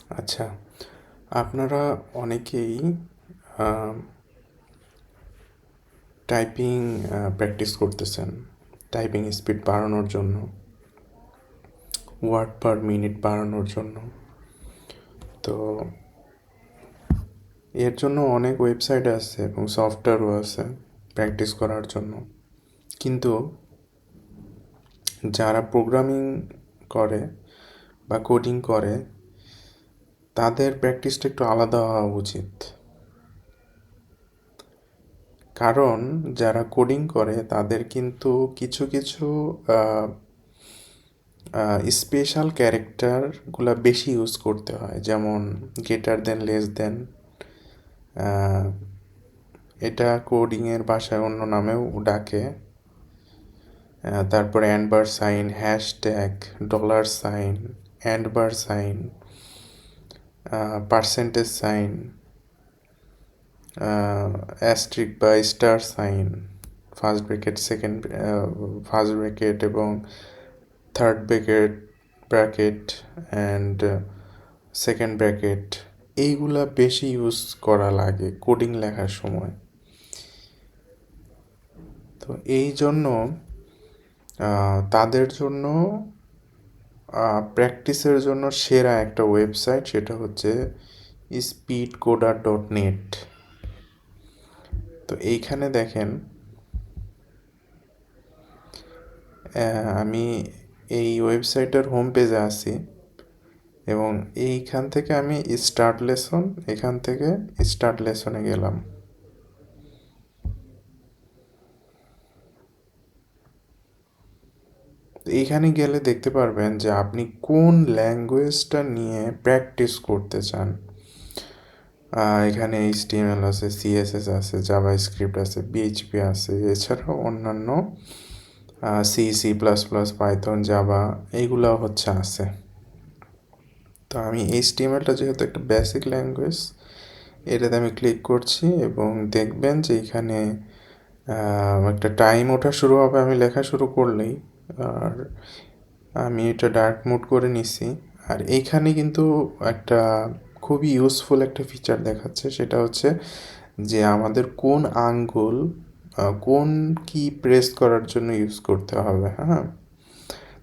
আচ্ছা, আপনারা অনেকেই টাইপিং প্র্যাকটিস করতেছেন টাইপিং স্পিড বাড়ানোর জন্য, ওয়ার্ড পার মিনিট বাড়ানোর জন্য। তো এর জন্য অনেক ওয়েবসাইট আছে এবং সফটওয়্যারও আছে প্র্যাকটিস করার জন্য। কিন্তু যারা প্রোগ্রামিং করে বা কোডিং করে তাদের প্র্যাকটিসটা একটু আলাদা হওয়া উচিত। কারণ যারা কোডিং করে তাদের কিন্তু কিছু কিছু স্পেশাল ক্যারেক্টারগুলো বেশি ইউজ করতে হয়, যেমন গ্রেটার দেন, লেস দেন। এটা কোডিংয়ের ভাষায় অন্য নামেও ডাকে। তারপরে and bar sign, hashtag, dollar sign, and bar sign, percentage sign, asterisk বা star sign, first bracket, second first bracket এবং third bracket and second bracket, এইগুলা বেশি ইউজ করা লাগে কোডিং লেখার সময়। তো এই জন্য তাদের জন্য প্র্যাকটিসের জন্য সেরা একটা ওয়েবসাইট, সেটা হচ্ছে speedcoder.net। তো এইখানে দেখেন, আমি এই ওয়েবসাইটের হোম পেজে আছি এবং এইখান থেকে আমি স্টার্ট লেসন, এখান থেকে স্টার্ট লেসনে গেলাম। এইখানে গেলে দেখতে পারবেন যে আপনি কোন ল্যাঙ্গুয়েজটা নিয়ে প্র্যাকটিস করতে চান। এখানে HTML আছে, CSS আছে, জাভাস্ক্রিপ্ট আছে, PHP আছে, এছাড়াও অন্যান্য C++, পাইথন, জাভা, এইগুলো হচ্ছে আছে। তো আমি HTMLটা যেহেতু একটা বেসিক ল্যাঙ্গুয়েজ, এটাতে আমি ক্লিক করছি এবং দেখবেন যে এখানে একটা টাইম ওঠা শুরু হবে আমি লেখা শুরু করলেই। আর আমি এটা ডার্ক মোড করে নিছি। আর এইখানে কিন্তু একটা খুবই ইউজফুল একটা ফিচার দেখাচ্ছে, সেটা হচ্ছে যে আমাদের কোন আঙ্গুল কোন কি প্রেস করার জন্য ইউজ করতে হবে। হ্যাঁ,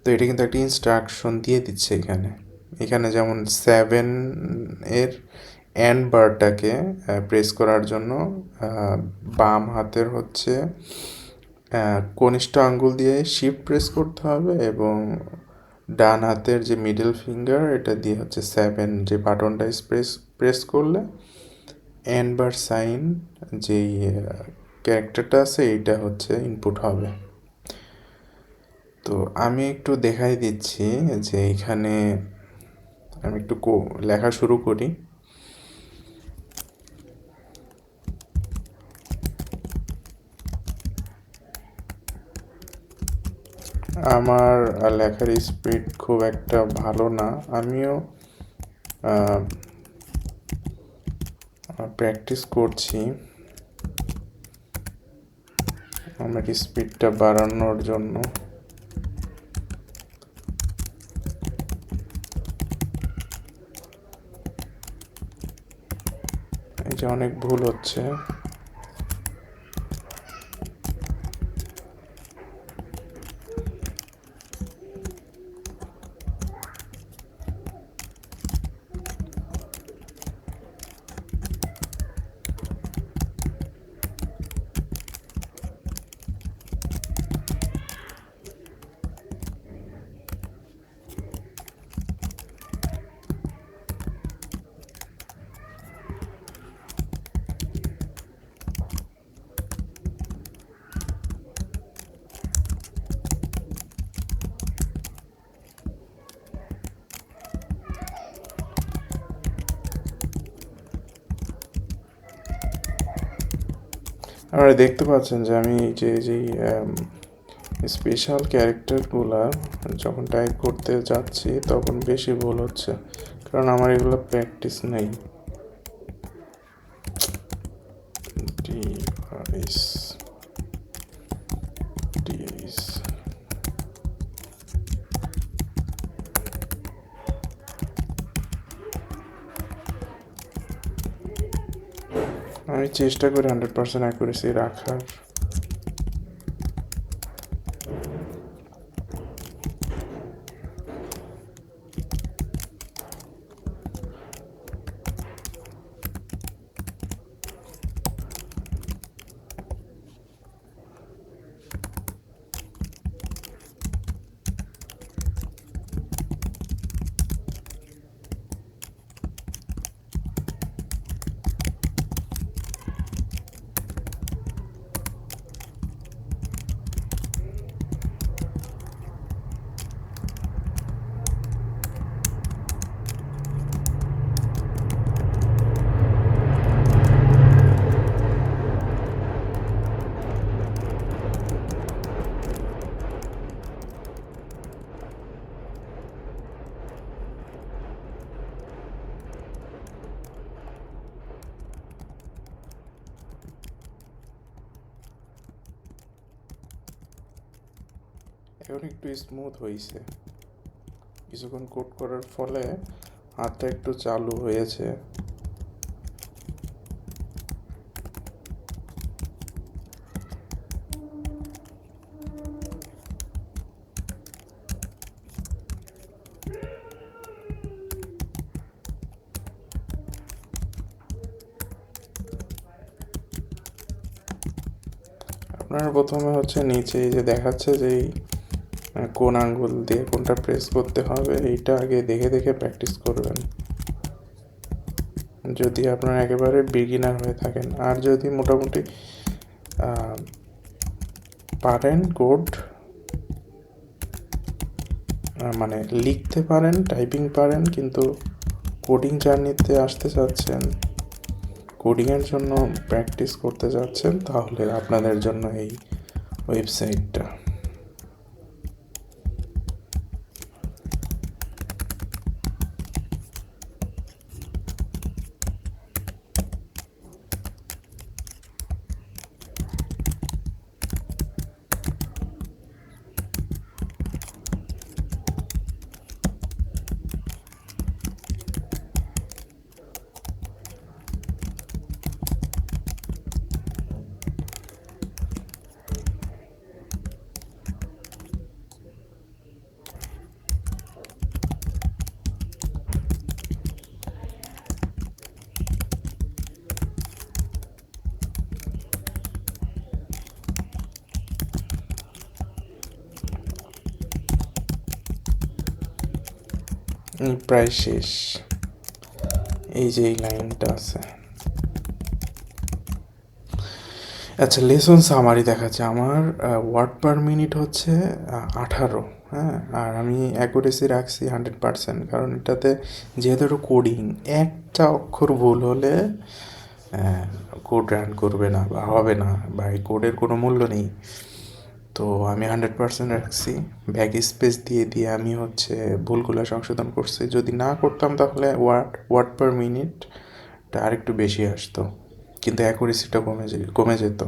তো এটা কিন্তু একটা ইনস্ট্রাকশন দিয়ে দিচ্ছে এখানে। এখানে যেমন 7 এর অ্যান্ড বারটাকে প্রেস করার জন্য বাম হাতের হচ্ছে কনিষ্ঠ আঙ্গুল দিয়ে শিফট প্রেস করতে হবে এবং ডান হাতের যে মিডল ফিঙ্গার এটা দিয়ে হচ্ছে 7 যে বাটনটা প্রেস করলে অ্যান্ড বার সাইন যেই ক্যারেক্টারটা আছে এইটা হচ্ছে ইনপুট হবে। তো আমি একটু দেখাই দিচ্ছি যে এখানে আমি একটু লেখা শুরু করি। আমার লেখার স্পিড খুব একটা ভালো না, আমিও প্র্যাকটিস করছি আমার স্পিডটা বাড়ানোর জন্য। এই যে অনেক ভুল হচ্ছে। আপনারা দেখতে পাচ্ছেন যে আমি যেই স্পেশাল ক্যারেক্টারগুলা যখন টাইপ করতে যাচ্ছি তখন বেশি ভুল হচ্ছে, কারণ আমার এগুলো প্র্যাকটিস নেই। ডিভাইস ডিভাইস আমি চেষ্টা করি 100% অ্যাকুরেসি রাখার। এখন একটু স্মুথ হয়েছে, কিছুক্ষণ কোট করার ফলে হাতটা একটু চালু হয়েছে। আপনারা প্রথমে হচ্ছে নিচে এই যে দেখাচ্ছে যে এই কোন আঙ্গুল দিয়ে কোনটা প্রেস করতে হবে এইটা আগে দেখে দেখে প্র্যাকটিস করবেন, যদি আপনারা একেবারে বিগিনার হয়ে থাকেন। আর যদি মোটামুটি পারেন কোড, মানে লিখতে পারেন, টাইপিং পারেন, কিন্তু কোডিং জার্নিতে আসতে চাচ্ছেন, কোডিংয়ের জন্য প্র্যাকটিস করতে যাচ্ছেন, তাহলে আপনাদের জন্য এই ওয়েবসাইটটা। প্রায় শেষ, এই যে এই লাইনটা আছে। আচ্ছা, লেসন সামারি দেখাচ্ছে আমার ওয়ার্ড পার মিনিট হচ্ছে 18, হ্যাঁ, আর আমি অ্যাকুরেসি রাখছি 100%, কারণ এটাতে যেহেতু কোডিং, একটা অক্ষর ভুল হলে কোড রান করবে না বা হবে না, বা এই কোডের কোনো মূল্য নেই। তো আমি 100% রাখছি, ব্যাক স্পেস দিয়ে দিয়ে আমি হচ্ছে ভুলগুলো সংশোধন করছি। যদি না করতাম তাহলে ওয়ার্ড পার মিনিটটা আরেকটু বেশি আসতো, কিন্তু অ্যাকুরেসিটা কমে যেত।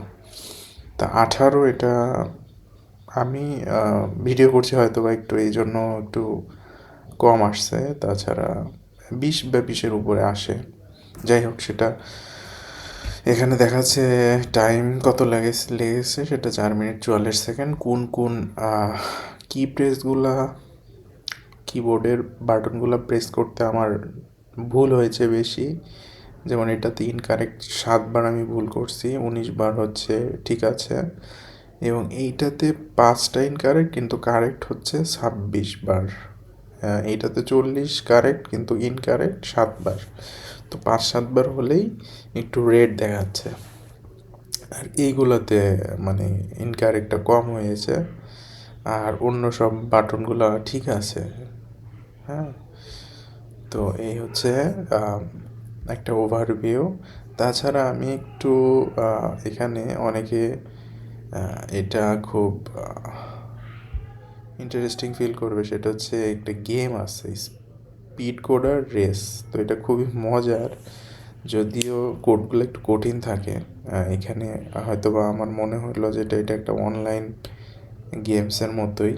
তা 18 এটা আমি ভিডিও করছি হয়তো বা একটু এই জন্য একটু কম আসছে, তাছাড়া 20 বা 20-এর উপরে আসে। যাই হোক, সেটা এখানে দেখাচ্ছে টাইম কত লেগেছে সেটা 4 মিনিট 44 সেকেন্ড। কোন কি প্রেসগুলা, কিবোর্ডের বাটনগুলো প্রেস করতে আমার ভুল হয়েছে বেশি, যেমন এটাতে ইনকারেক্ট 7 বার আমি ভুল করছি, 19 বার হচ্ছে ঠিক আছে, এবং এইটাতে 5টা ইনকারেক্ট কিন্তু কারেক্ট হচ্ছে 26 বার। এইটাতে 40 কারেক্ট কিন্তু ইনকারেক্ট 7 বার। তো 5-7 বার হলেই একটু রেড দেখাচ্ছে, আর এইগুলোতে মানে ইনকারেক্টটা কম হয়েছে, আর অন্য সব বাটনগুলো ঠিক আছে। হ্যাঁ, তো এই হচ্ছে একটা ওভারভিউ। তাছাড়া আমি একটু এখানে অনেকে এটা খুব ইন্টারেস্টিং ফিল করবে, সেটা হচ্ছে একটা গেম আছে স্পিড কোডার রেস। তো এটা খুবই মজার, যদিও কোডগুলো একটু কঠিন থাকে। এখানে হয়তো বা আমার মনে হলো যে এটা একটা অনলাইন গেমসের মতোই।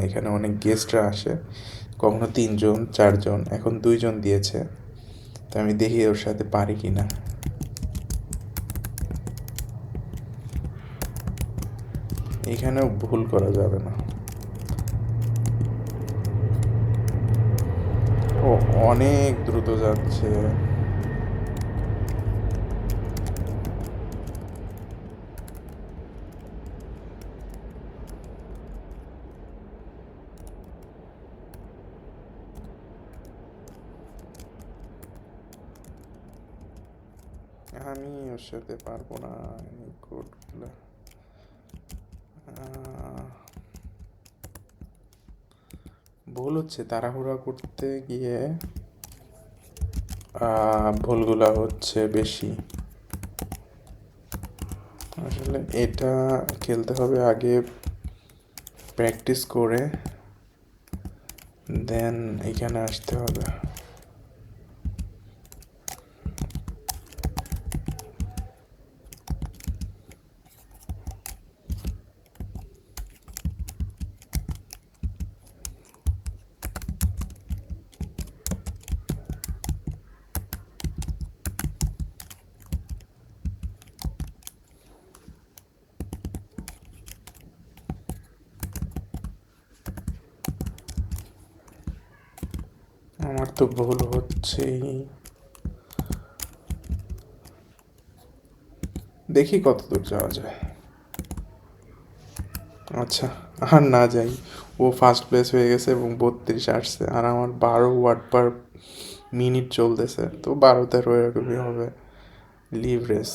এখানে অনেক গেস্টরা আসে, কখনো 3 জন 4 জন, এখন 2 জন দিয়েছে। তো আমি দেখি ওর সাথে পারি কি না। এখানেও ভুল করা যাবে না। ও অনেক দ্রুত যাচ্ছে। আমি ওর সাথে পারবো না এই কোডগুলো। ভুল হচ্ছে, তাড়াহুড়া করতে গিয়ে ভুলগুলা হচ্ছে বেশি। আসলে এটা খেলতে হবে আগে প্র্যাকটিস করে, দেন এখানে আসতে হবে। আমার তো ভুল হচ্ছেই। দেখি কত দূর যাওয়া যায়। আচ্ছা, আর না যাই। ও ফার্স্ট প্লেস হয়ে গেছে এবং 32 আসছে, আর আমার 12 ওয়াট পার মিনিট চলতেছে, তো 12-13 এরকমই হবে। লিভ রেস।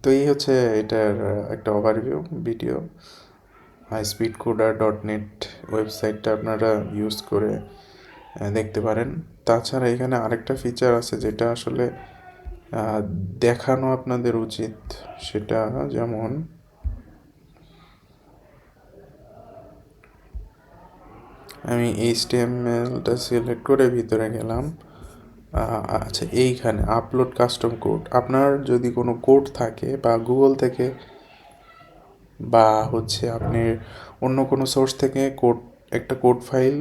তো এই হচ্ছে এটার একটা ওভারভিউ ভিডিও। highspeedcoder.net ওয়েবসাইটটা আপনারা ইউজ করে দেখতে পারেন। তাছাড়া এখানে আরেকটা ফিচার আছে যেটা আসলে দেখানো আপনাদের উচিত, সেটা যেমন আমি HTML-টা সিলেক্ট করে ভিতরে গেলাম। আচ্ছা, এইখানে আপলোড কাস্টম কোড, আপনার যদি কোনো কোড থাকে বা গুগল থেকে বা হচ্ছে আপনি অন্য কোনো সোর্স থেকে একটা কোড ফাইল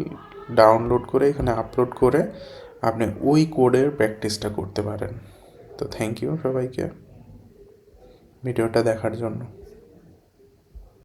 ডাউনলোড করে এখানে আপলোড করে আপনি ওই কোডের প্র্যাকটিসটা করতে পারেন। তো থ্যাংক ইউ সবাইকে ভিডিওটা দেখার জন্য।